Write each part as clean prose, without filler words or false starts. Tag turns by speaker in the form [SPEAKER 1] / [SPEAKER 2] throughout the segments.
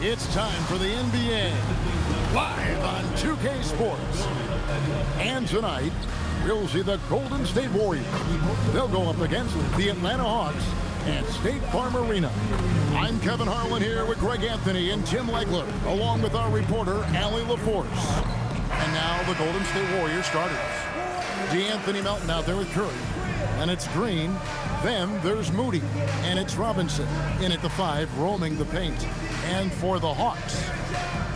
[SPEAKER 1] It's time for the NBA, live on 2K Sports. And tonight, we'll see the Golden State Warriors. They'll go up against the Atlanta Hawks at State Farm Arena. I'm Kevin Harlan here with Greg Anthony and Tim Legler, along with our reporter, Allie LaForce. And now the Golden State Warriors starters. DeAnthony Melton out there with Curry. And it's Green. Then there's Moody. And it's Robinson in at the 5, roaming the paint. And for the Hawks,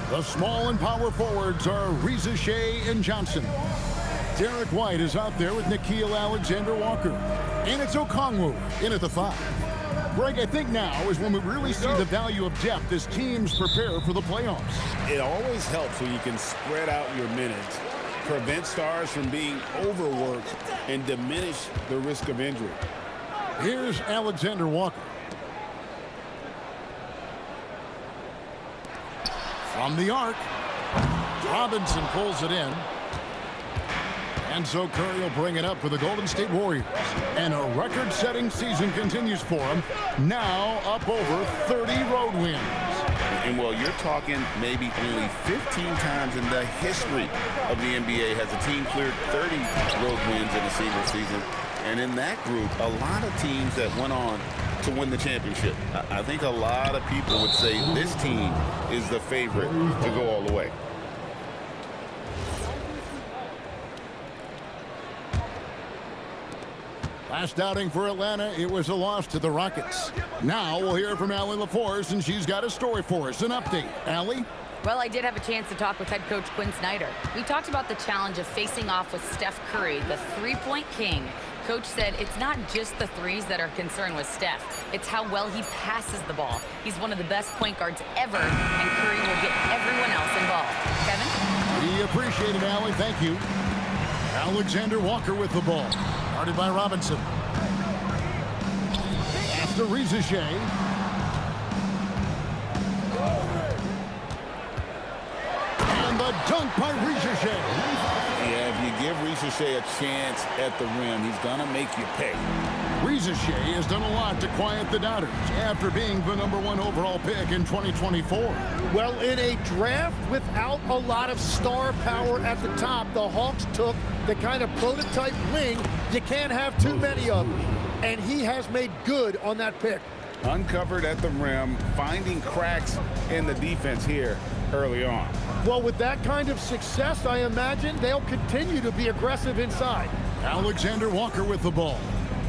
[SPEAKER 1] the small and power forwards are Reza Shea and Johnson. Derek White is out there with Nickeil Alexander-Walker. And it's Okongwu in at the 5. Greg, I think now is when we really see the value of depth as teams prepare for the playoffs.
[SPEAKER 2] It always helps when you can spread out your minutes, prevent stars from being overworked, and diminish the risk of injury.
[SPEAKER 1] Here's Alexander-Walker. From the arc, Robinson pulls it in. And so Curry will bring it up for the Golden State Warriors. And a record-setting season continues for them. Now up over 30 road wins.
[SPEAKER 2] And well, you're talking maybe only 15 times in the history of the NBA has a team cleared 30 road wins in a single season. And in that group, a lot of teams that went on to win the championship. I think a lot of people would say this team is the favorite to go all the way.
[SPEAKER 1] Last outing for Atlanta, it was a loss to the Rockets. Now we'll hear from Allie LaForce, and she's got a story for us, an update. Allie?
[SPEAKER 3] Well, I did have a chance to talk with head coach Quinn Snyder. We talked about the challenge of facing off with Steph Curry, the three-point king. Coach said it's not just the threes that are concerned with Steph. It's how well he passes the ball. He's one of the best point guards ever, and Curry will get everyone else involved. Kevin?
[SPEAKER 1] We appreciate it, Allie. Thank you. Alexander-Walker with the ball. Guarded by Robinson. After Reza Shea. And the dunk by Reza Shea.
[SPEAKER 2] Yeah, if you give Reza Shea a chance at the rim, he's going to make you pay.
[SPEAKER 1] Reza Shea has done a lot to quiet the doubters after being the #1 overall pick in 2024.
[SPEAKER 4] Well, in a draft without a lot of star power at the top, the Hawks took the kind of prototype wing you can't have too many of them. And he has made good on that pick.
[SPEAKER 2] Uncovered at the rim, finding cracks in the defense here early on.
[SPEAKER 4] Well, with that kind of success, I imagine they'll continue to be aggressive inside.
[SPEAKER 1] Alexander-Walker with the ball.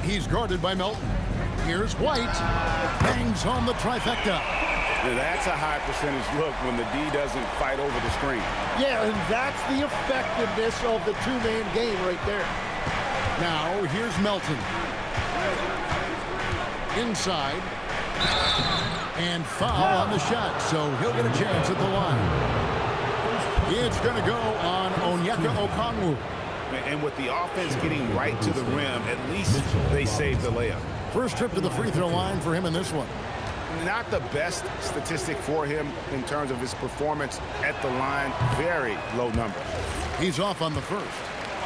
[SPEAKER 1] He's guarded by Melton. Here's White. Bangs home the trifecta.
[SPEAKER 2] That's a high percentage look when the D doesn't fight over the screen.
[SPEAKER 4] Yeah, and that's the effectiveness of the two-man game right there.
[SPEAKER 1] Now, here's Melton. Inside. And foul on the shot, so he'll get a chance at the line. It's going to go on Onyeka Okongwu.
[SPEAKER 2] And with the offense getting right to the rim, at least they saved the layup.
[SPEAKER 1] First trip to the free throw line for him in this one.
[SPEAKER 2] Not the best statistic for him in terms of his performance at the line. Very low number.
[SPEAKER 1] He's off on the first.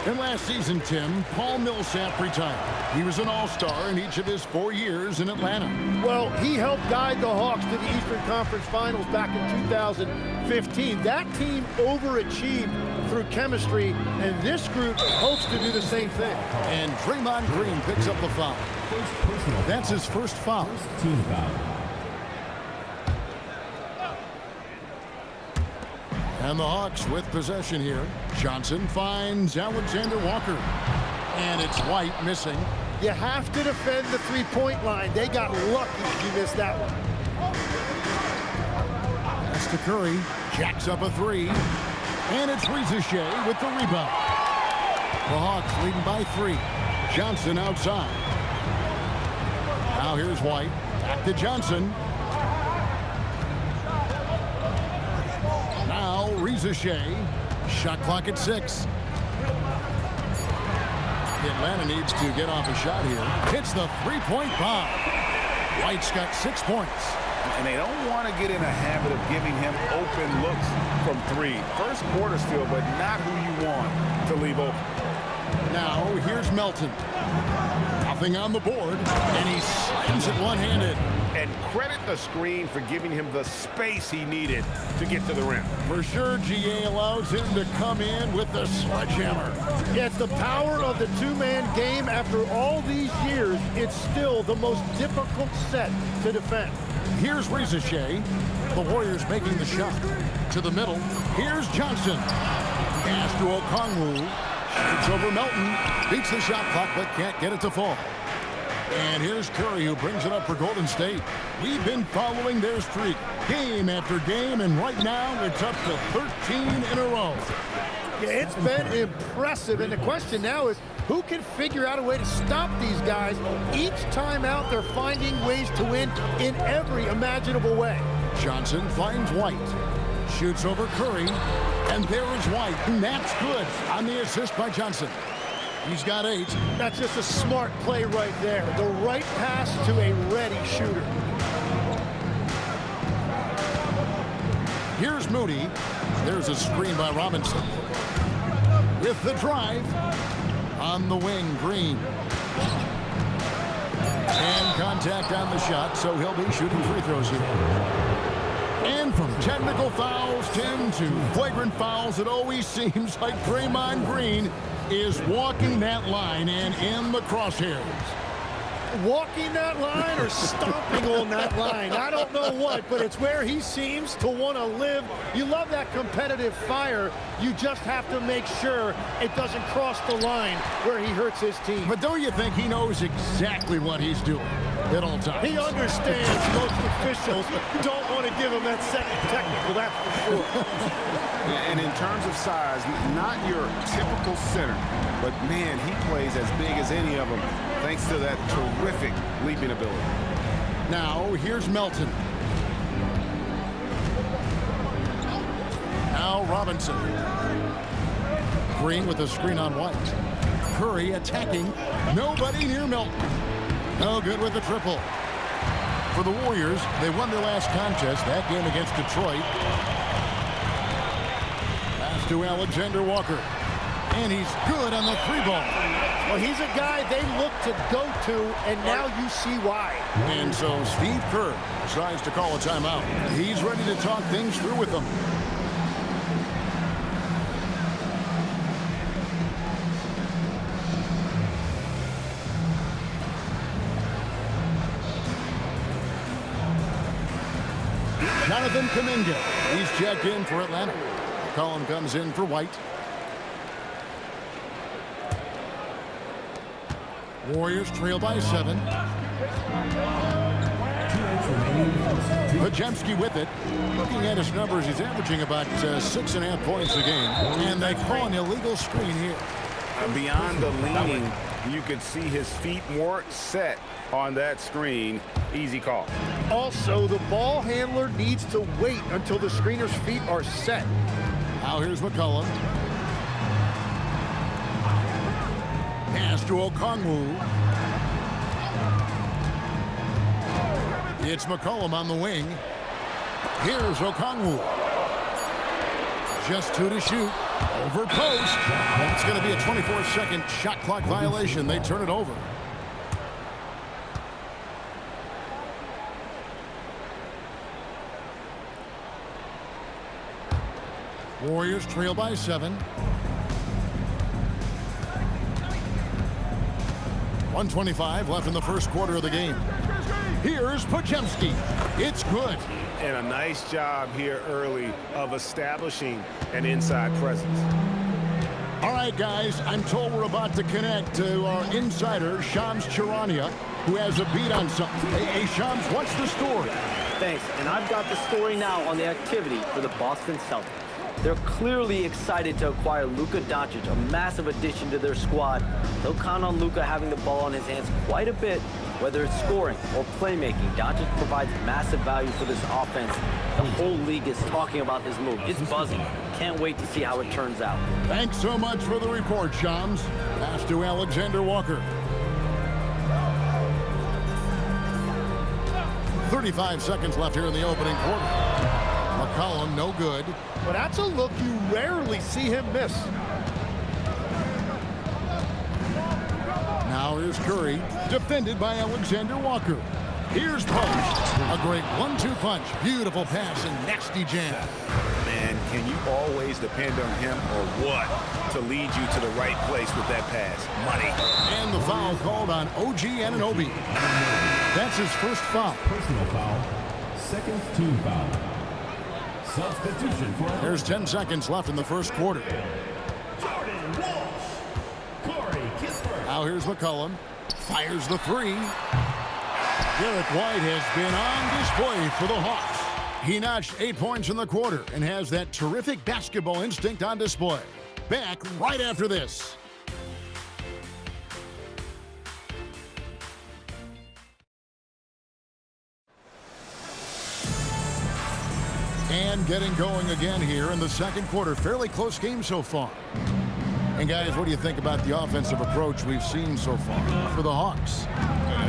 [SPEAKER 1] And last season, Tim, Paul Millsap retired. He was an all-star in each of his 4 years in Atlanta.
[SPEAKER 4] Well, he helped guide the Hawks to the Eastern Conference Finals back in 2015. That team overachieved through chemistry, and this group hopes to do the same thing.
[SPEAKER 1] And Draymond Green picks up the foul. That's his first foul.
[SPEAKER 5] Team foul.
[SPEAKER 1] And the Hawks with possession here. Johnson finds Alexander-Walker. And it's White missing.
[SPEAKER 4] You have to defend the three-point line. They got lucky if you missed that one.
[SPEAKER 1] That's to Curry. Jacks up a 3. And it's Reza Shea with the rebound. The Hawks leading by 3. Johnson outside. Now here's White. Back to Johnson. Now Reza Shea. Shot clock at 6. Atlanta needs to get off a shot here. Hits the three-point bomb. White's got 6 points.
[SPEAKER 2] And they don't want to get in a habit of giving him open looks from 3. First quarter still, but not who you want to leave open.
[SPEAKER 1] Now, here's Melton. Nothing on the board, and he slams it one-handed.
[SPEAKER 5] And credit the screen for giving him the space he needed to get to the rim.
[SPEAKER 1] For sure, GA allows him to come in with the sledgehammer.
[SPEAKER 4] Yeah, it's the power of the two-man game. After all these years, it's still the most difficult set to defend.
[SPEAKER 1] Here's Rizachet. The Warriors making the shot. To the middle. Here's Johnson. Pass to Okongwu. Shoots over Melton. Beats the shot clock, but can't get it to fall. And here's Curry, who brings it up for Golden State. We've been following their streak game after game, and right now it's up to 13 in a row.
[SPEAKER 4] Yeah, it's been impressive, and the question now is, who can figure out a way to stop these guys? Each time out, they're finding ways to win in every imaginable way.
[SPEAKER 1] Johnson finds White. Shoots over Curry, and there is White, and that's good on the assist by Johnson. He's got 8.
[SPEAKER 4] That's just a smart play right there. The right pass to a ready shooter.
[SPEAKER 1] Here's Moody. There's a screen by Robinson. With the drive. On the wing, Green. And contact on the shot, so he'll be shooting free throws here. And from technical fouls, 10 to flagrant fouls, it always seems like Draymond Green is walking that line and in the crosshairs.
[SPEAKER 4] Walking that line or stomping on that line. I don't know what, but it's where he seems to want to live. You love that competitive fire. You just have to make sure it doesn't cross the line where he hurts his team.
[SPEAKER 1] But don't you think he knows exactly what he's doing at all times?
[SPEAKER 4] He understands most officials don't want to give him that second technical, that's for sure.
[SPEAKER 5] And in terms of size, not your typical center, but man, he plays as big as any of them thanks to that terrific leaping ability.
[SPEAKER 1] Now, here's Melton. Now Robinson. Green with a screen on White. Curry attacking. Nobody near Melton. No good with the triple. For the Warriors, they won their last contest, that game against Detroit. Pass to Alexander Walker. And he's good on the 3-ball.
[SPEAKER 4] Well, he's a guy they look to go to, and now you see why.
[SPEAKER 1] And so Steve Kerr decides to call a timeout. He's ready to talk things through with them. Jonathan Kuminga. He's checked in for Atlanta. McCollum comes in for White. Warriors trail by 7. Podziemski with it. Looking at his numbers, he's averaging about 6.5 points a game. And they call an illegal screen here.
[SPEAKER 5] Beyond the leaning, you could see his feet weren't set on that screen. Easy call.
[SPEAKER 4] Also, the ball handler needs to wait until the screener's feet are set.
[SPEAKER 1] Now here's McCollum. Pass to Okongwu. It's McCollum on the wing. Here's Okongwu. Just 2 to shoot. Over post. It's going to be a 24-second shot clock violation. They turn it over. Warriors trail by 7. 1:25 left in the first quarter of the game. Here's Podziemski. It's good.
[SPEAKER 5] And a nice job here early of establishing an inside presence.
[SPEAKER 1] All right, guys, I'm told we're about to connect to our insider, Shams Charania, who has a beat on something. Hey, Shams, what's the story?
[SPEAKER 6] Thanks, and I've got the story now on the activity for the Boston Celtics. They're clearly excited to acquire Luka Doncic, a massive addition to their squad. They'll count on Luka having the ball in his hands quite a bit, whether it's scoring or playmaking. Doncic provides massive value for this offense. The whole league is talking about this move. It's buzzing. Can't wait to see how it turns out.
[SPEAKER 1] Thanks so much for the report, Shams. Pass to Alexander Walker. 35 seconds left here in the opening quarter. McCollum, no good.
[SPEAKER 4] Well, that's a look you rarely see him miss.
[SPEAKER 1] Now here's Curry, defended by Alexander Walker. Here's Post. A great 1-2 punch. Beautiful pass and nasty jam.
[SPEAKER 5] Man, can you always depend on him or what to lead you to the right place with that pass? Money.
[SPEAKER 1] And the foul called on OG Anunoby. That's his first foul.
[SPEAKER 7] Personal foul. Second team foul. Substitution for...
[SPEAKER 1] There's 10 seconds left in the first quarter.
[SPEAKER 7] Jordan Walsh. Corey Kispert.
[SPEAKER 1] Now here's McCollum. Fires the three. Derek White has been on display for the Hawks. He notched 8 points in the quarter and has that terrific basketball instinct on display. Back right after this. And getting going again here in the second quarter. Fairly close game so far. And guys, what do you think about the offensive approach we've seen so far for the Hawks?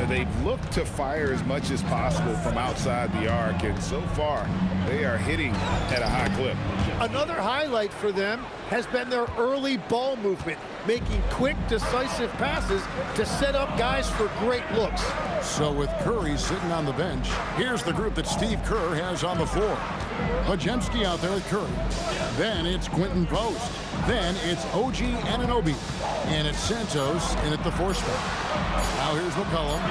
[SPEAKER 5] They've looked to fire as much as possible from outside the arc, and so far they are hitting at a high clip.
[SPEAKER 4] Another highlight for them has been their early ball movement, making quick, decisive passes to set up guys for great looks.
[SPEAKER 1] So with Curry sitting on the bench, here's the group that Steve Kerr has on the floor. Podziemski out there with Curry. Then it's Quentin Post. Then it's OG Anunoby. And it's Santos in at the 4 spot. Now here's McCollum.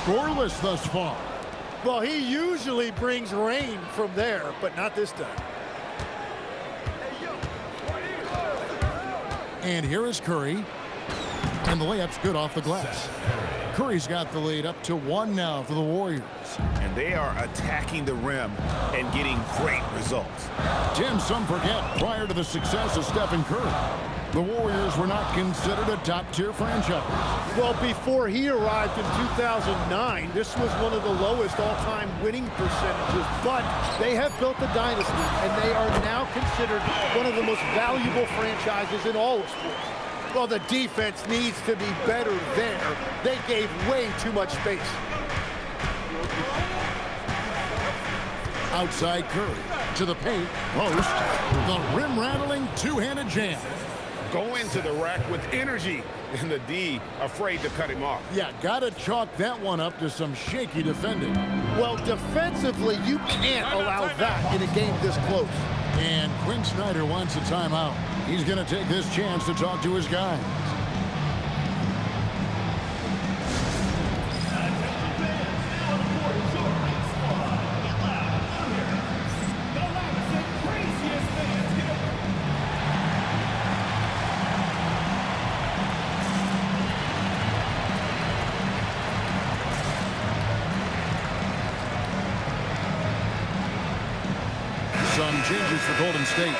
[SPEAKER 1] Scoreless thus far.
[SPEAKER 4] Well, he usually brings rain from there, but not this time.
[SPEAKER 1] And here is Curry. And the layup's good off the glass. Curry's got the lead up to 1 now for the Warriors.
[SPEAKER 5] And they are attacking the rim and getting great results.
[SPEAKER 1] Tim, some forget, prior to the success of Stephen Curry, the Warriors were not considered a top-tier franchise.
[SPEAKER 4] Well, before he arrived in 2009, this was one of the lowest all-time winning percentages, but they have built a dynasty, and they are now considered one of the most valuable franchises in all of sports. Well, the defense needs to be better there. They gave way too much space.
[SPEAKER 1] Outside Curry to the paint. Post. The rim-rattling two-handed jam.
[SPEAKER 5] Going to the rack with energy, and the D afraid to cut him off.
[SPEAKER 1] Yeah, gotta chalk that one up to some shaky defending.
[SPEAKER 4] Well, defensively, you can't allow that in a game this close.
[SPEAKER 1] And Quinn Snyder wants a timeout. He's going to take this chance to talk to his guys. Some changes for Golden State.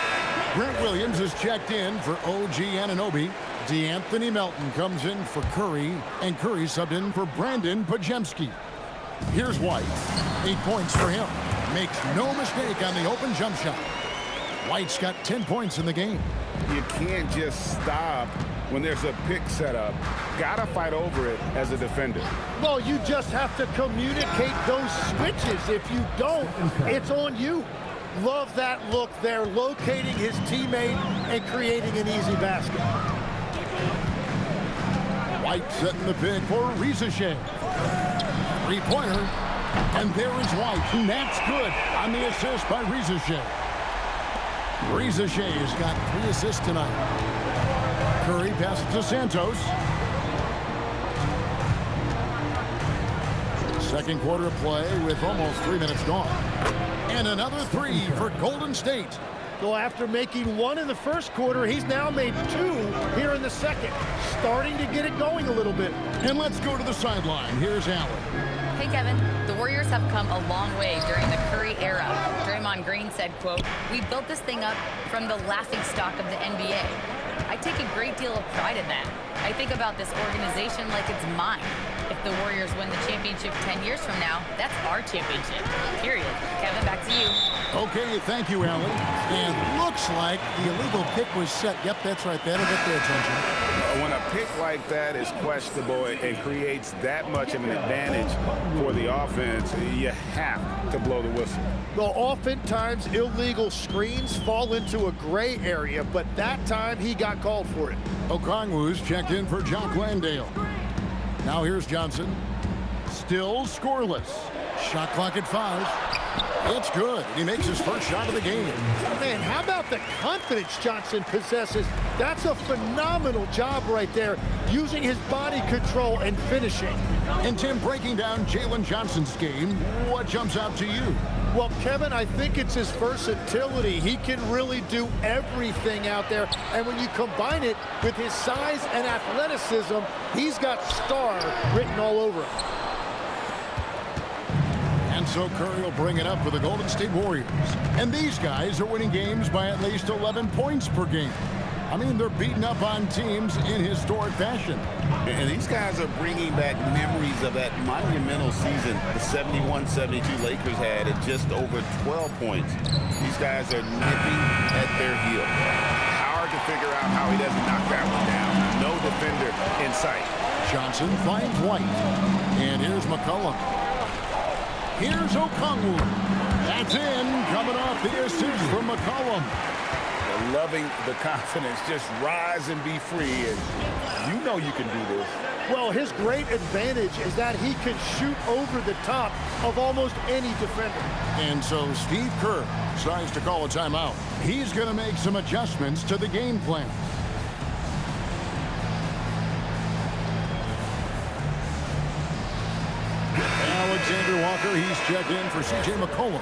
[SPEAKER 1] Grant Williams is checked in for OG Anunoby. DeAnthony Melton comes in for Curry, and Curry subbed in for Brandon Podziemski. Here's White. 8 points for him. Makes no mistake on the open jump shot. White's got 10 points in the game.
[SPEAKER 5] You can't just stop when there's a pick set up. Gotta fight over it as a defender.
[SPEAKER 4] Well, you just have to communicate those switches. If you don't, it's on you. Love that look there, locating his teammate and creating an easy basket.
[SPEAKER 1] White setting the pick for Rizachet. Three-pointer. And there is White. And that's good on the assist by Rizachet. Rizachet has got 3 assists tonight. Curry passes to Santos. Second quarter of play with almost 3 minutes gone. And another 3 for Golden State.
[SPEAKER 4] Well, after making 1 in the first quarter, he's now made 2 here in the second. Starting to get it going a little bit.
[SPEAKER 1] And let's go to the sideline. Here's Allen.
[SPEAKER 3] Hey, Kevin. The Warriors have come a long way during the Curry era. Draymond Green said, quote, "We built this thing up from the laughingstock of the NBA. I take a great deal of pride in that. I think about this organization like it's mine. If the Warriors win the championship 10 years from now, that's our championship, period." Kevin, back to you.
[SPEAKER 1] Okay, thank you, Allen. And looks like the illegal pick was set. Yep, that's right. That'll get their attention.
[SPEAKER 5] When a pick like that is questionable and creates that much of an advantage for the offense, you have to blow the whistle.
[SPEAKER 4] Well, oftentimes illegal screens fall into a gray area, but that time he got called for it.
[SPEAKER 1] Okongwu's checked in for Jock Landale. Now here's Johnson. Still scoreless. Shot clock at 5. It's good. He makes his first shot of the game.
[SPEAKER 4] Man, how about the confidence Johnson possesses? That's a phenomenal job right there, using his body control and finishing.
[SPEAKER 1] And Tim, breaking down Jalen Johnson's game, what jumps out to you?
[SPEAKER 4] Well, Kevin, I think it's his versatility. He can really do everything out there. And when you combine it with his size and athleticism, he's got star written all over him.
[SPEAKER 1] And so Curry will bring it up for the Golden State Warriors. And these guys are winning games by at least 11 points per game. I mean, they're beating up on teams in historic fashion.
[SPEAKER 2] And these guys are bringing back memories of that monumental season the 71-72 Lakers had at just over 12 points. These guys are nipping at their heel.
[SPEAKER 5] Hard to figure out how he doesn't knock that one down. No defender in sight.
[SPEAKER 1] Johnson finds White. And here's McCollum. Here's Okongwu. That's in, coming off the assist from McCollum.
[SPEAKER 5] Loving the confidence, just rise and be free, and you know you can do this.
[SPEAKER 4] Well, his great advantage is that he can shoot over the top of almost any defender.
[SPEAKER 1] And so Steve Kerr decides to call a timeout. He's going to make some adjustments to the game plan. Alexander Walker, he's checked in for C.J. McCollum.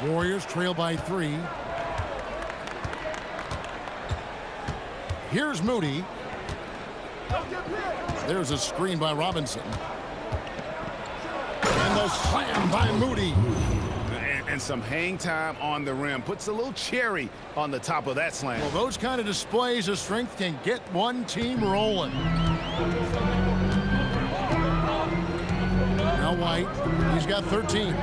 [SPEAKER 1] Warriors trail by 3. Here's Moody. There's a screen by Robinson. And the slam by Moody.
[SPEAKER 5] And some hang time on the rim. Puts a little cherry on the top of that slam.
[SPEAKER 1] Well, those kind of displays of strength can get one team rolling. Now White, he's got 13.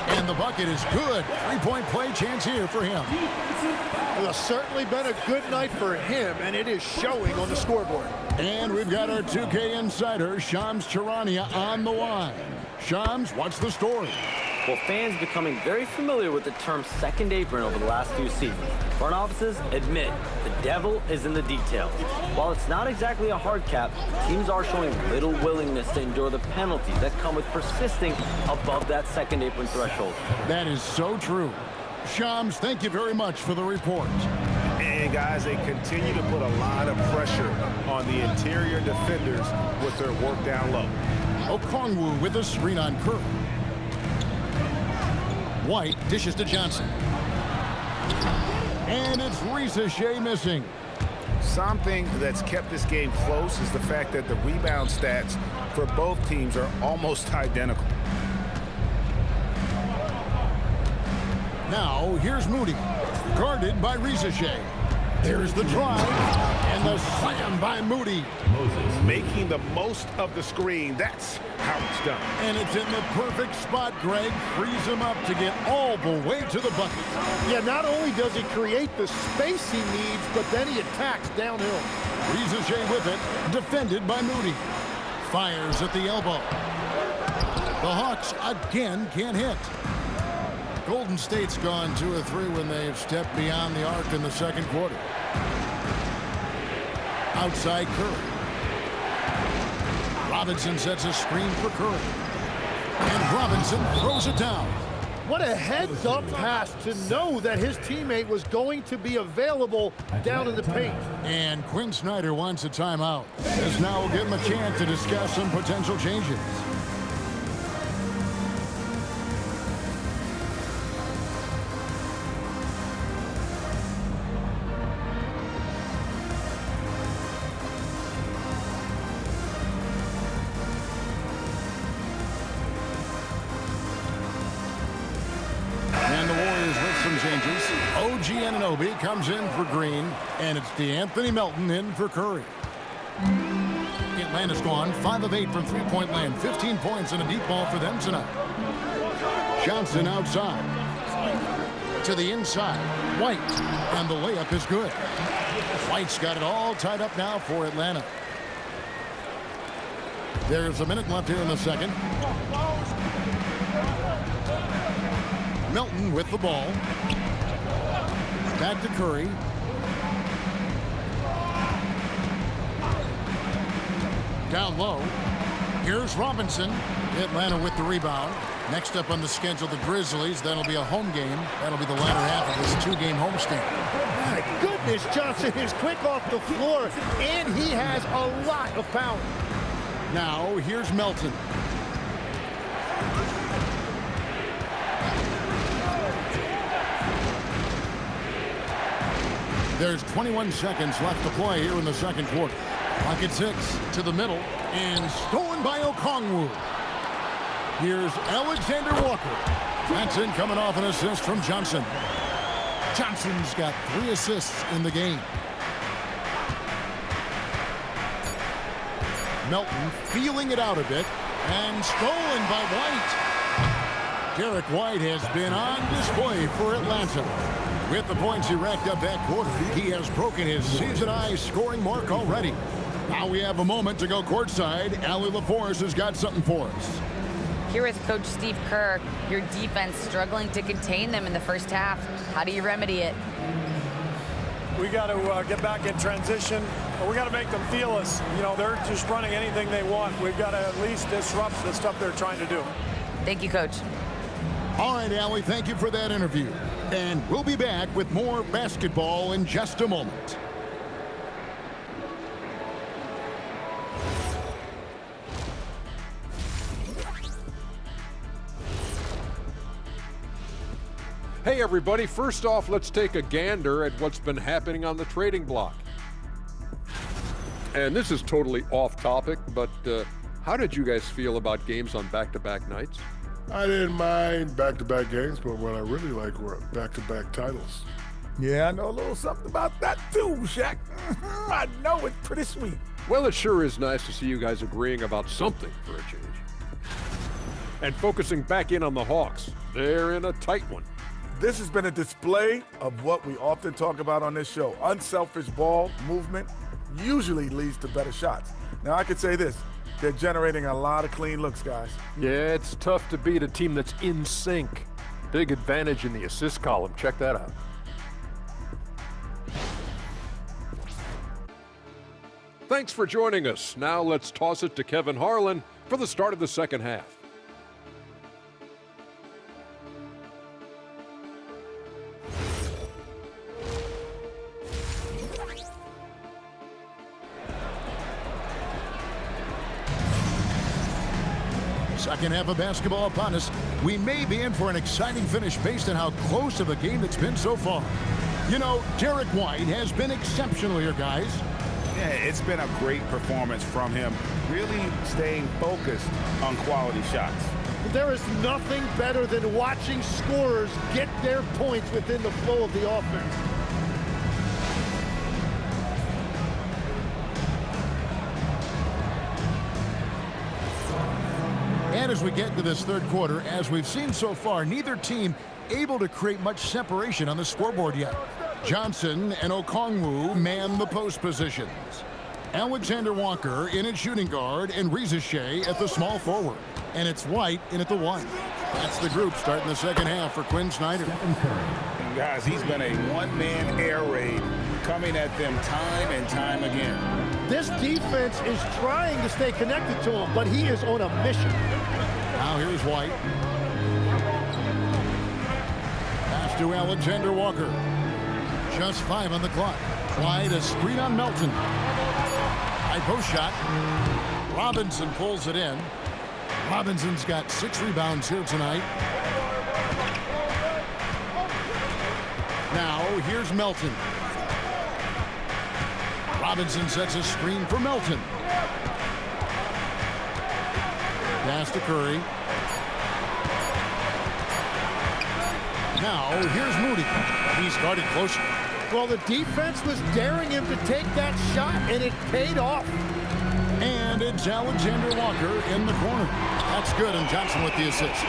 [SPEAKER 1] And the bucket is good. Three-point play chance here for him.
[SPEAKER 4] Well, it's certainly been a good night for him, and it is showing on the scoreboard.
[SPEAKER 1] And we've got our 2K insider, Shams Charania, on the line. Shams, what's the story?
[SPEAKER 6] Well, fans becoming very familiar with the term second apron over the last few seasons. Front offices admit the devil is in the details. While it's not exactly a hard cap, teams are showing little willingness to endure the penalties that come with persisting above that second apron threshold.
[SPEAKER 1] That is so true. Shams, thank you very much for the report.
[SPEAKER 5] And guys, they continue to put a lot of pressure on the interior defenders with their work down low.
[SPEAKER 1] Okongwu with a screen on Curry. White dishes to Johnson. And it's Risa Shea missing.
[SPEAKER 5] Something that's kept this game close is the fact that the rebound stats for both teams are almost identical.
[SPEAKER 1] Now, here's Moody, guarded by Risa Shea. There's the drive, and the slam by Moody.
[SPEAKER 5] Making the most of the screen, that's how it's done.
[SPEAKER 1] And it's in the perfect spot, Greg. Frees him up to get all the way to the bucket.
[SPEAKER 4] Yeah, not only does he create the space he needs, but then he attacks downhill.
[SPEAKER 1] Risa Shea with it, defended by Moody. Fires at the elbow. The Hawks again can't hit. Golden State's gone 2 of 3 when they've stepped beyond the arc in the second quarter. Outside Curry. Robinson sets a screen for Curry. And Robinson throws it down.
[SPEAKER 4] What a heads-up pass to know that his teammate was going to be available down in the paint.
[SPEAKER 1] And Quinn Snyder wants a timeout, as now we'll give him a chance to discuss some potential changes. Changes. OG Anunoby comes in for Green, and it's DeAnthony Melton in for Curry. Atlanta's gone 5 of 8 from three-point land, 15 points and a deep ball for them tonight. Johnson outside. To the inside. White, and the layup is good. White's got it all tied up now for Atlanta. There's a minute left here in the second. Melton with the ball. Back to Curry. Down low. Here's Robinson. Atlanta with the rebound. Next up on the schedule, the Grizzlies. That'll be a home game. That'll be the latter half of this two-game homestand.
[SPEAKER 4] My goodness, Johnson is quick off the floor, and he has a lot of power.
[SPEAKER 1] Now, here's Melton. There's 21 seconds left to play here in the second quarter. Clock at 6 to the middle, and stolen by Okongwu. Here's Alexander Walker. Johnson coming off an assist from Johnson. Johnson's got 3 assists in the game. Melton feeling it out a bit, and stolen by White. Derek White has been on display for Atlanta. With the points he racked up that quarter, he has broken his season-high scoring mark already. Now we have a moment to go courtside. Allie LaForce has got something for us.
[SPEAKER 3] Here with Coach Steve Kerr, your defense struggling to contain them in the first half. How do you remedy it?
[SPEAKER 8] We got to get back in transition. We got to make them feel us. You know, they're just running anything they want. We've got to at least disrupt the stuff they're trying to do.
[SPEAKER 3] Thank you, Coach.
[SPEAKER 1] All right, Allie, thank you for that interview. And we'll be back with more basketball in just a moment.
[SPEAKER 9] Hey everybody, first off, let's take a gander at what's been happening on the trading block. And this is totally off topic, but how did you guys feel about games on back-to-back nights?
[SPEAKER 10] I didn't mind back-to-back games, but what I really like were back-to-back titles.
[SPEAKER 11] Yeah, I know a little something about that too, Shaq. I know it's pretty sweet.
[SPEAKER 9] Well, it sure is nice to see you guys agreeing about something for a change. And focusing back in on the Hawks. They're in a tight one.
[SPEAKER 11] This has been a display of what we often talk about on this show. Unselfish ball movement usually leads to better shots. Now, I could say this. They're generating a lot of clean looks, guys.
[SPEAKER 9] Yeah, it's tough to beat a team that's in sync. Big advantage in the assist column. Check that out. Thanks for joining us. Now let's toss it to Kevin Harlan for the start of the second half.
[SPEAKER 1] Second half of basketball upon us. We may be in for an exciting finish based on how close of a game it's been so far. You know, Derek White has been exceptional here, guys.
[SPEAKER 2] Yeah, it's been a great performance from him, really staying focused on quality shots.
[SPEAKER 4] There is nothing better than watching scorers get their points within the flow of the offense.
[SPEAKER 1] And as we get into this third quarter, as we've seen so far, neither team able to create much separation on the scoreboard yet. Johnson and Okongwu man the post positions. Alexander Walker in at shooting guard and Reza Shea at the small forward. And it's White in at the 1. That's the group starting the second half for Quinn Snyder.
[SPEAKER 2] And guys, he's been a one-man air raid coming at them time and time again.
[SPEAKER 4] This defense is trying to stay connected to him, but he is on a mission.
[SPEAKER 1] Now here's White. Pass to Alexander Walker. Just 5 on the clock. White a screen on Melton. High post shot. Robinson pulls it in. Robinson's got 6 rebounds here tonight. Now here's Melton. Robinson sets a screen for Melton. Pass to Curry. Now here's Moody. He started closer.
[SPEAKER 4] Well, the defense was daring him to take that shot, and it paid off.
[SPEAKER 1] And it's Alexander Walker in the corner. That's good, and Johnson with the assist.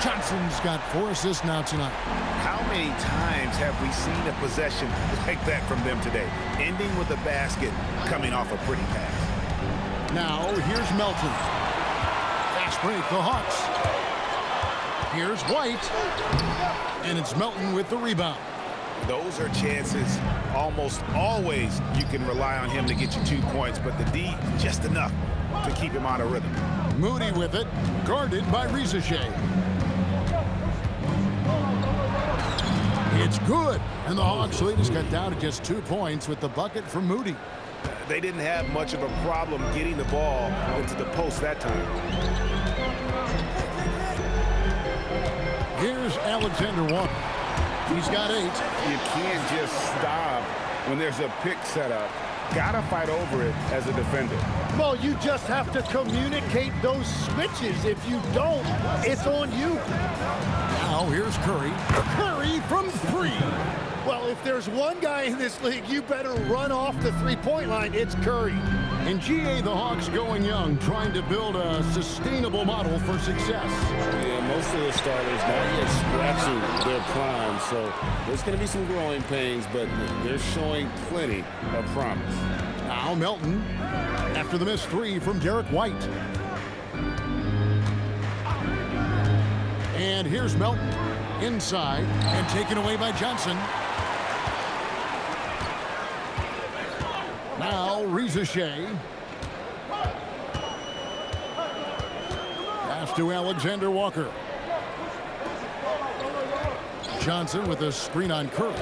[SPEAKER 1] Johnson's got 4 assists now tonight.
[SPEAKER 2] How many times have we seen a possession like that from them today? Ending with a basket, coming off a pretty pass.
[SPEAKER 1] Now, here's Melton. Fast break, the Hawks. Here's White. And it's Melton with the rebound.
[SPEAKER 5] Those are chances almost always you can rely on him to get you 2 points, but the D, just enough to keep him out of rhythm.
[SPEAKER 1] Moody with it, guarded by Rizachet. It's good, and the Hawks lead is cut down to just 2 points with the bucket from Moody.
[SPEAKER 5] They didn't have much of a problem getting the ball into the post that time.
[SPEAKER 1] Here's Alexander Walker. He's got 8.
[SPEAKER 5] You can't just stop when there's a pick set up. Gotta fight over it as a defender.
[SPEAKER 4] Well, you just have to communicate those switches. If you don't, it's on you.
[SPEAKER 1] Now here's Curry. Curry from 3.
[SPEAKER 4] Well, if there's one guy in this league, you better run off the three-point line. It's Curry.
[SPEAKER 1] In GA, the Hawks going young, trying to build a sustainable model for success.
[SPEAKER 2] Yeah, most of the starters not yet scratching their prime, so there's going to be some growing pains, but they're showing plenty of promise.
[SPEAKER 1] Now Melton, after the missed 3 from Derek White. And here's Melton, inside, and taken away by Johnson. Now Rizachet. Pass to Alexander Walker. Johnson with a screen on Curry.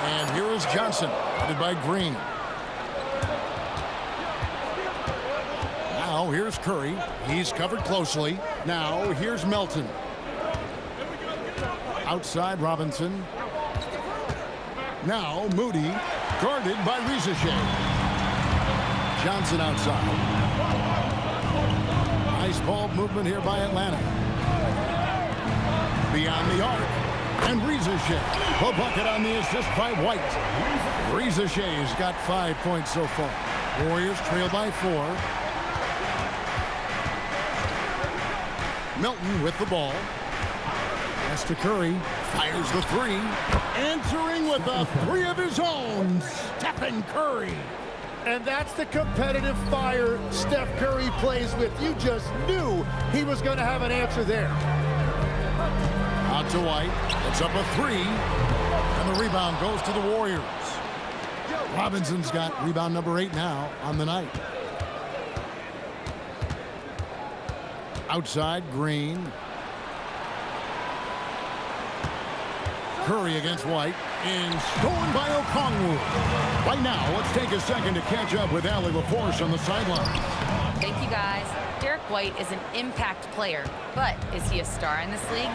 [SPEAKER 1] And here is Johnson, headed by Green. Now here's Curry. He's covered closely. Now here's Melton. Outside Robinson. Now Moody, guarded by Rizachet. Johnson outside. Nice ball movement here by Atlanta. Beyond the arc. And Rizachet. A bucket on the assist by White. Rizachet's got 5 points so far. Warriors trail by 4. Melton with the ball. Pass to Curry. Fires the 3. Answering with a 3 of his own. Stephen Curry.
[SPEAKER 4] And that's the competitive fire Steph Curry plays with. You just knew he was going to have an answer there.
[SPEAKER 1] Out to White. It's up a 3. And the rebound goes to the Warriors. Robinson's got rebound number 8 now on the night. Outside, Green. Curry against White. And stolen by Okongwu. Right now, let's take a second to catch up with Allie LaForce on the sideline.
[SPEAKER 3] Thank you, guys. Derek White is an impact player, but is he a star in this league?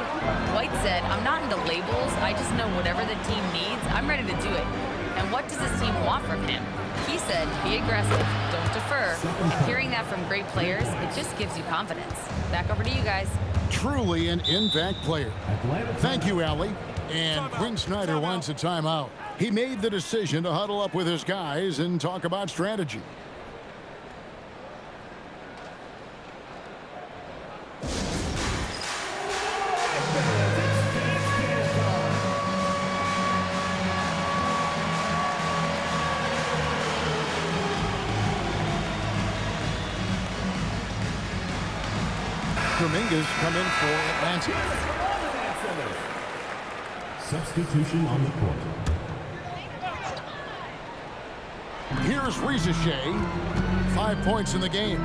[SPEAKER 3] White said, "I'm not into labels. I just know whatever the team needs, I'm ready to do it. And what does this team want from him?" He said, "Be aggressive, don't defer." And hearing that from great players, it just gives you confidence. Back over to you guys.
[SPEAKER 1] Truly an impact player. Thank you, Allie. And Quinn Snyder wants a timeout. He made the decision to huddle up with his guys and talk about strategy. Dominguez come in for Atlanta.
[SPEAKER 7] Substitution on the court.
[SPEAKER 1] Here's Rizachet. 5 points in the game.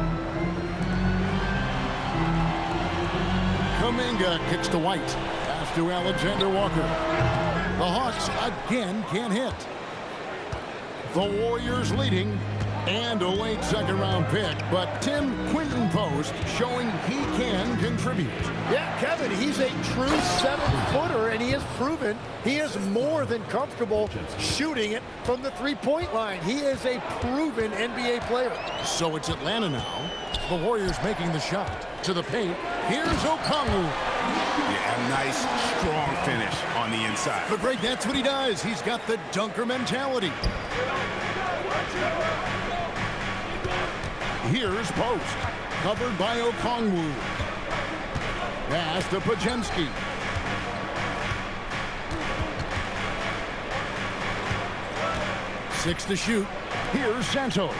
[SPEAKER 1] Kuminga kicks to White. Pass to Alexander Walker. The Hawks again can't hit. The Warriors leading. And a late second-round pick, but Tim Quinton Post showing he can contribute.
[SPEAKER 4] Yeah, Kevin, he's a true 7-footer, and he has proven he is more than comfortable shooting it from the three-point line. He is a proven NBA player.
[SPEAKER 1] So it's Atlanta now. The Warriors making the shot. To the paint. Here's Okongwu.
[SPEAKER 5] Yeah, a nice, strong finish on the inside.
[SPEAKER 1] But Greg, that's what he does. He's got the dunker mentality. Here's Post, covered by Okongwu. Pass to Podziemski. Six to shoot. Here's Santos.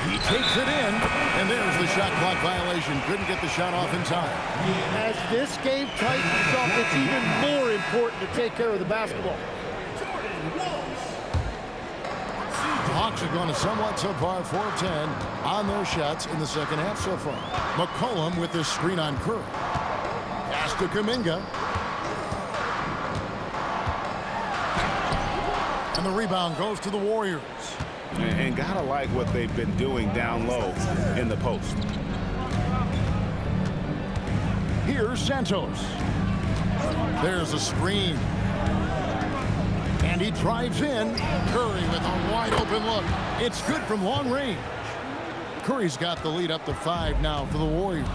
[SPEAKER 1] He takes it in, And there's the shot clock violation. Couldn't get the shot off in time.
[SPEAKER 4] As this game tightens up, it's even more important to take care of the basketball.
[SPEAKER 1] The Hawks have gone a somewhat subpar 4 of 10 on their shots in the second half so far. McCollum with this screen on Curry. Pass to Kuminga. And the rebound goes to the Warriors.
[SPEAKER 5] And gotta like what they've been doing down low in the post.
[SPEAKER 1] Here's Santos. There's a screen. And he drives in. Curry with a wide open look. It's good from long range. Curry's got the lead up to 5 now for the Warriors.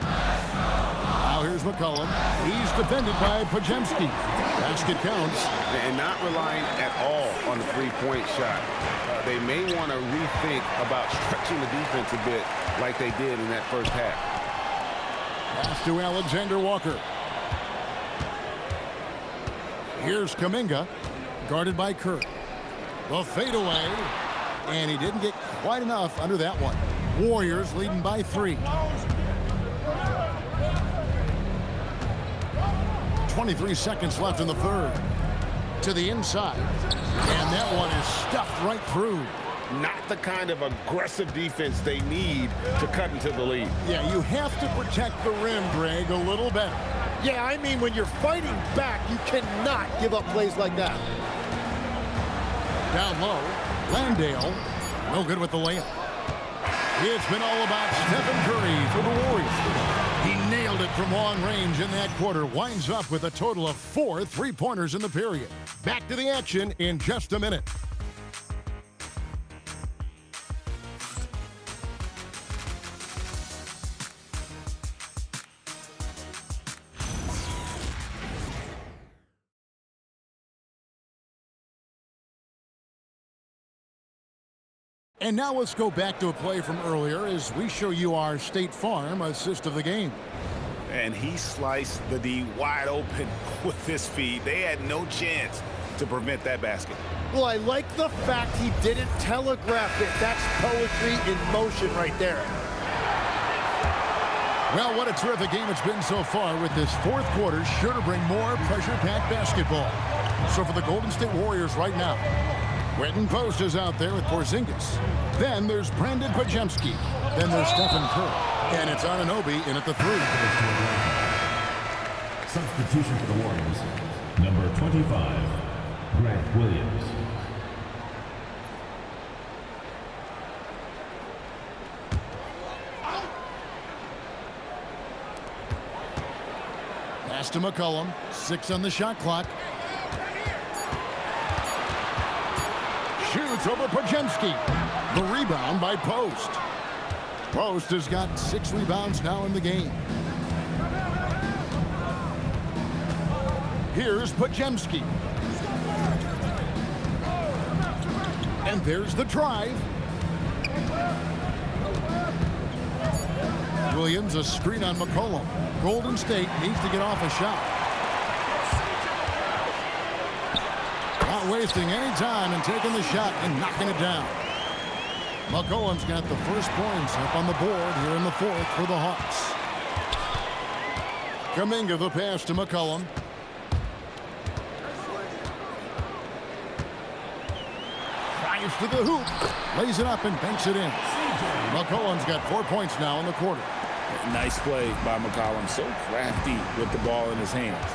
[SPEAKER 1] Now here's McCollum. He's defended by Podziemski. Basket counts.
[SPEAKER 5] And not relying at all on the three-point shot. They may want to rethink about stretching the defense a bit like they did in that first half.
[SPEAKER 1] Pass to Alexander Walker. Here's Kuminga, guarded by Curry. The fadeaway, and he didn't get quite enough under that one. Warriors leading by 3. 23 seconds left in the third. To the inside. And that one is stuffed right through.
[SPEAKER 2] Not the kind of aggressive defense they need to cut into the lead.
[SPEAKER 1] Yeah, you have to protect the rim, Greg, a little better.
[SPEAKER 4] Yeah, I mean, when you're fighting back, you cannot give up plays like that.
[SPEAKER 1] Down low, Landale, no good with the layup. It's been all about Stephen Curry for the Warriors. He nailed it from long range in that quarter. Winds up with a total of 4 3-pointers in the period. Back to the action in just a minute. And now let's go back to a play from earlier as we show you our State Farm assist of the game.
[SPEAKER 5] And he sliced the D wide open with his feed. They had no chance to prevent that basket.
[SPEAKER 4] Well, I like the fact he didn't telegraph it. That's poetry in motion right there.
[SPEAKER 1] Well, what a terrific game it's been so far, with this fourth quarter sure to bring more pressure-packed basketball. So for the Golden State Warriors right now, Quentin Post is out there with Porzingis. Then there's Brandon Podziemski. Then there's Stephen Curry. And it's Anunoby in at the 3.
[SPEAKER 7] Substitution for the Warriors. Number 25, Grant Williams.
[SPEAKER 1] Pass to McCollum. 6 on the shot clock. Shoots over Podziemski. The rebound by Post. Post has got 6 rebounds now in the game. Here's Podziemski. And there's the drive. Williams, a screen on McCollum. Golden State needs to get off a shot. Not wasting any time and taking the shot and knocking it down. McCollum's got the first points up on the board here in the fourth for the Hawks. Kuminga the pass to McCollum. Drives to the hoop. Lays it up and banks it in. McCollum's got 4 points now in the quarter.
[SPEAKER 2] Nice play by McCollum. So crafty with the ball in his hands.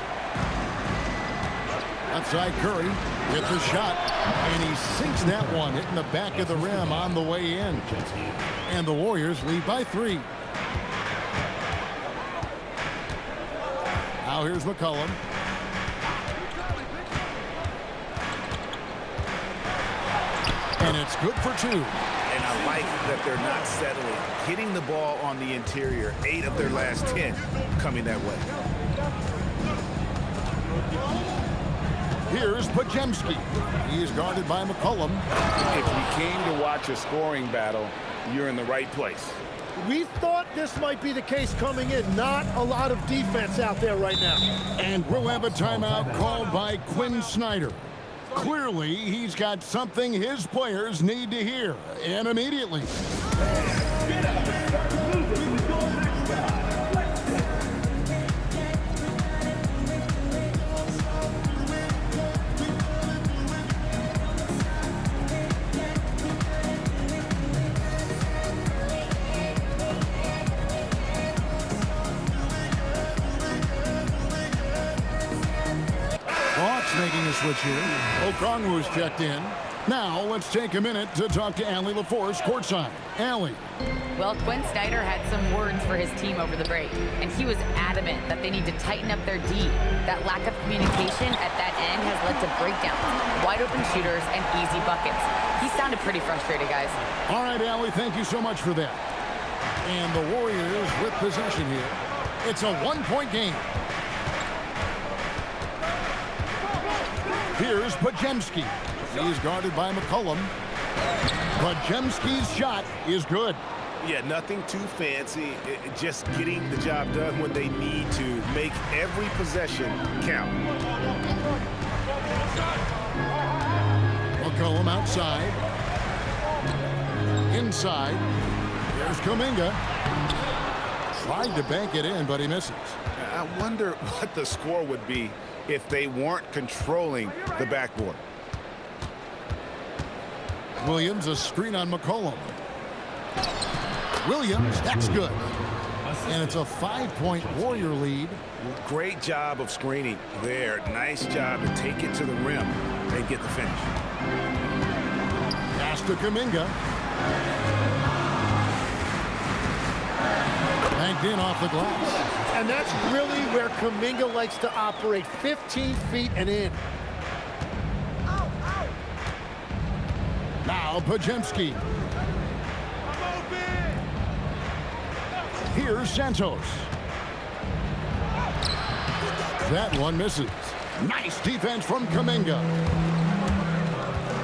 [SPEAKER 1] Outside Curry with the shot, and he sinks that one, hitting the back of the rim on the way in. And the Warriors lead by 3. Now here's McCollum. And it's good for 2.
[SPEAKER 5] And I like that they're not settling. Hitting the ball on the interior, 8 of their last 10 coming that way.
[SPEAKER 1] Here's Podziemski. He is guarded by McCollum.
[SPEAKER 2] If you came to watch a scoring battle, you're in the right place.
[SPEAKER 4] We thought this might be the case coming in. Not a lot of defense out there right now.
[SPEAKER 1] And we'll have a timeout called by Quinn Snyder. Clearly, he's got something his players need to hear, and immediately. Hawks making a switch here. Okongwu's checked in. Now, let's take a minute to talk to Allie LaForce courtside. Allie.
[SPEAKER 3] Well, Quinn Snyder had some words for his team over the break, and he was adamant that they need to tighten up their D. That lack of communication at that end has led to breakdowns, wide-open shooters, and easy buckets. He sounded pretty frustrated, guys.
[SPEAKER 1] All right, Allie, thank you so much for that. And the Warriors with possession here. It's a one-point game. Here's Podziemski. He's guarded by McCollum. Podziemski's shot is good.
[SPEAKER 5] Yeah, nothing too fancy. Just getting the job done when they need to. Make every possession count.
[SPEAKER 1] McCollum outside. Inside. Here's Kuminga. Tried to bank it in, but he misses.
[SPEAKER 5] I wonder what the score would be if they weren't controlling the backboard.
[SPEAKER 1] Williams, a screen on McCollum. Williams, that's good. And it's a 5-point Warrior lead.
[SPEAKER 5] Great job of screening there. Nice job to take it to the rim and get the finish.
[SPEAKER 1] Pass to Kuminga. Banked in off the glass.
[SPEAKER 4] And that's really where Kuminga likes to operate, 15 feet and in.
[SPEAKER 1] Now Podziemski. Here's Santos. That one misses. Nice defense from Kuminga.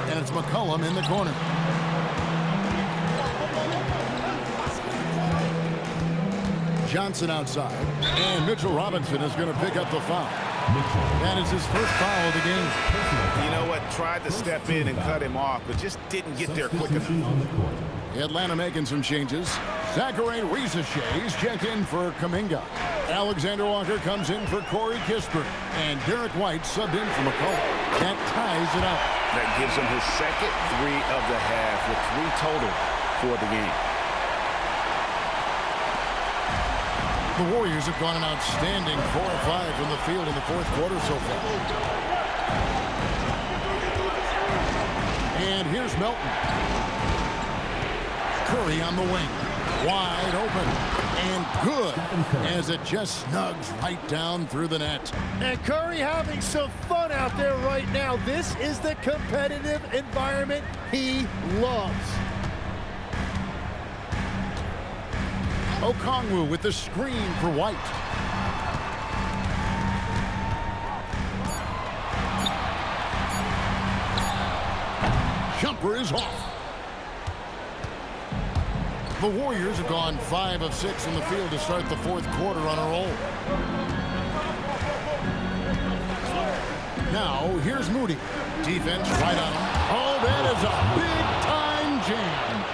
[SPEAKER 1] And it's McCollum in the corner. Johnson outside. And Mitchell Robinson is going to pick up the foul. That is his first foul of the game.
[SPEAKER 5] You know what? Tried to step in and cut him off, but just didn't get there quick enough.
[SPEAKER 1] Atlanta making some changes. Zachary Risache is checked in for Kuminga. Alexander Walker comes in for Corey Kispert. And Derek White subbed in for McCollum. That ties it up.
[SPEAKER 5] That gives him his second three of the half with 3 total for the game.
[SPEAKER 1] The Warriors have gone an outstanding 4 of 5 from the field in the fourth quarter so far. And here's Melton. Curry on the wing. Wide open. And good as it just snugs right down through the net.
[SPEAKER 4] And Curry having some fun out there right now. This is the competitive environment he loves.
[SPEAKER 1] Okongwu with the screen for White. Jumper is off. The Warriors have gone 5 of 6 from the field to start the fourth quarter on a roll. Now, here's Moody. Defense right on him. Oh, that is a big-time jam.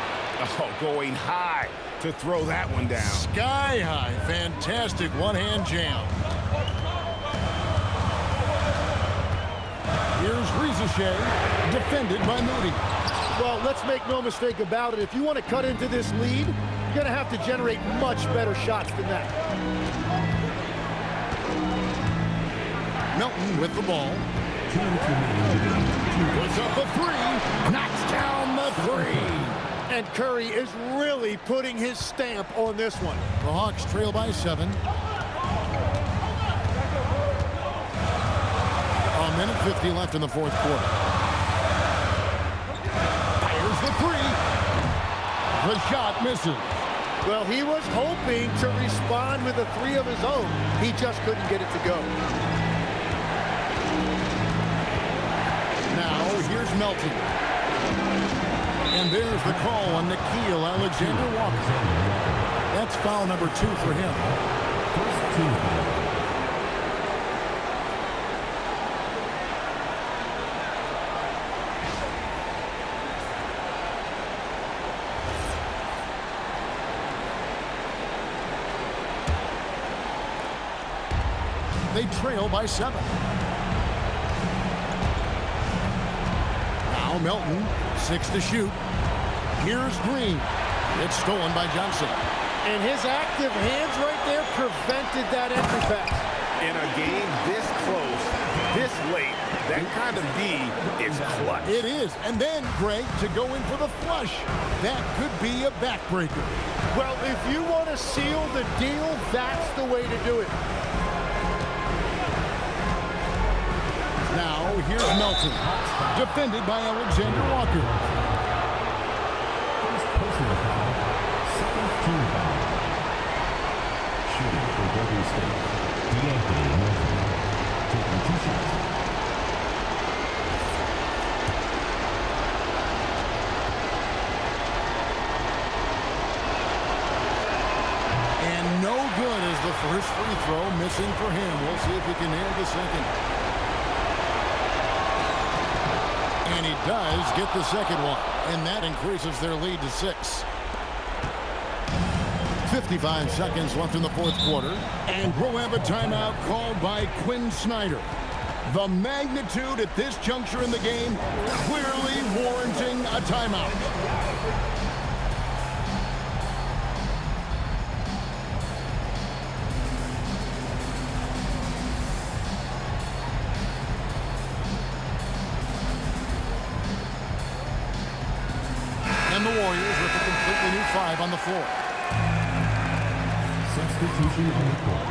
[SPEAKER 5] Oh, going high to throw that one down.
[SPEAKER 1] Sky high. Fantastic one-hand jam. Here's Risache, defended by Moody.
[SPEAKER 4] Well, let's make no mistake about it. If you want to cut into this lead, you're going to have to generate much better shots than that.
[SPEAKER 1] Melton with the ball. Puts up a 3. Knocks down the 3.
[SPEAKER 4] And Curry is really putting his stamp on this one.
[SPEAKER 1] The Hawks trail by 7. A minute 50 left in the fourth quarter. Fires the 3. The shot misses.
[SPEAKER 4] Well, he was hoping to respond with a 3 of his own. He just couldn't get it to go.
[SPEAKER 1] Now, here's Melton. And there's the call on Nickeil Alexander-Walker. That's foul number 2 for him. First 2. They trail by 7. Now Melton, 6 to shoot. Here's Green. It's stolen by Johnson.
[SPEAKER 4] And his active hands right there prevented that entry pass.
[SPEAKER 5] In a game this close, this late, that kind of D is clutch.
[SPEAKER 1] It is. And then, Greg, to go in for the flush. That could be a backbreaker.
[SPEAKER 4] Well, if you want to seal the deal, that's the way to do it.
[SPEAKER 1] Now, here's Melton. Defended by Alexander Walker.
[SPEAKER 7] Personal foul. Second team foul. Shooting for Golden State. D'Anthony Melton. Taking 2 shots.
[SPEAKER 1] And no good as the first free throw missing for him. We'll see if he can nail the second. And he does get the second one. And that increases their lead to 6. 55 seconds left in the fourth quarter. And we'll have a timeout called by Quinn Snyder. The magnitude at this juncture in the game clearly warranting a timeout. And the Warriors with a completely new 5 on the floor.
[SPEAKER 7] Substitution on the court.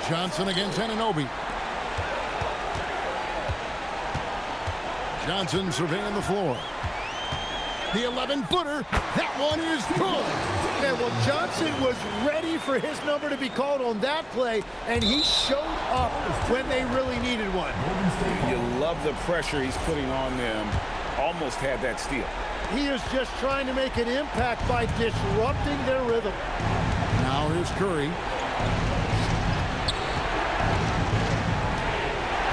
[SPEAKER 1] Johnson against Anunoby. Johnson surveying the floor. The 11-footer. That one is good.
[SPEAKER 4] Yeah, well, Johnson was ready for his number to be called on that play, and he showed up when they really needed one.
[SPEAKER 5] You love the pressure he's putting on them. Almost had that steal.
[SPEAKER 4] He is just trying to make an impact by disrupting their rhythm.
[SPEAKER 1] Now here's Curry.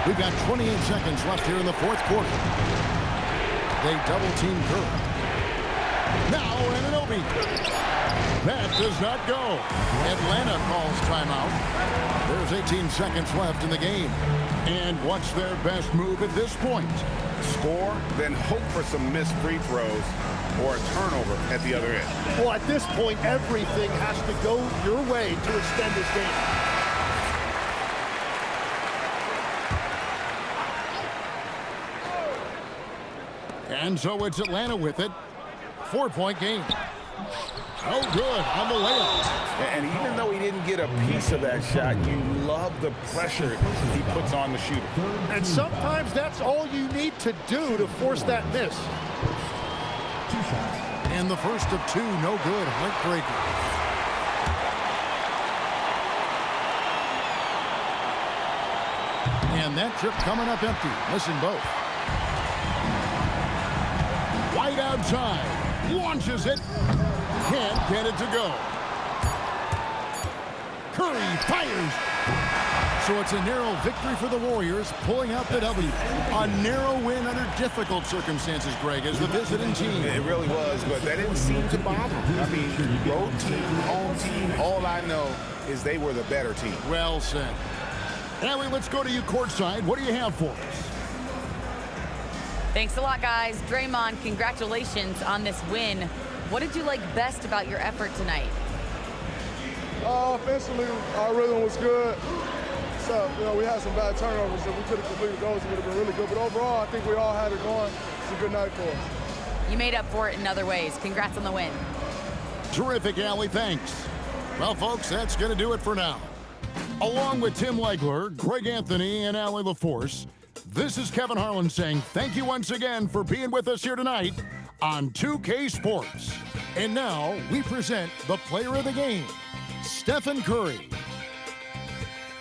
[SPEAKER 1] We've got 28 seconds left here in the fourth quarter. They double-team Curry. Now Anunoby. That does not go. Atlanta calls timeout. There's 18 seconds left in the game. And what's their best move at this point?
[SPEAKER 5] Score, then hope for some missed free throws or a turnover at the other end.
[SPEAKER 4] Well, at this point, everything has to go your way to extend this game.
[SPEAKER 1] And so it's Atlanta with it. 4-point game. Oh, good on the layup.
[SPEAKER 5] And even though he didn't get a piece of that shot, you love the pressure he puts on the shooter.
[SPEAKER 4] And sometimes that's all you need to do to force that miss.
[SPEAKER 7] 2 shots.
[SPEAKER 1] And the first of 2, no good. Heartbreaker. And that trip coming up empty. Missing both. White outside. Launches it. Can't get it to go. Curry fires. So it's a narrow victory for the Warriors, pulling out the W. A narrow win under difficult circumstances, Greg, as the visiting team.
[SPEAKER 5] It really was, but that didn't seem to bother them. I mean, road team, home team, all I know is they were the better team.
[SPEAKER 1] Well said. Allie, let's go to you courtside. What do you have for us?
[SPEAKER 3] Thanks a lot, guys. Draymond, congratulations on this win. What did you like best about your effort tonight?
[SPEAKER 12] Offensively, our rhythm was good. So, we had some bad turnovers. If we could have completed those, it would have been really good. But overall, I think we all had it going. It's a good night for us.
[SPEAKER 3] You made up for it in other ways. Congrats on the win.
[SPEAKER 1] Terrific, Allie. Thanks. Well, folks, that's going to do it for now. Along with Tim Legler, Greg Anthony, and Allie LaForce, this is Kevin Harlan saying thank you once again for being with us here tonight on 2K Sports. And now we present the player of the game, Stephen Curry.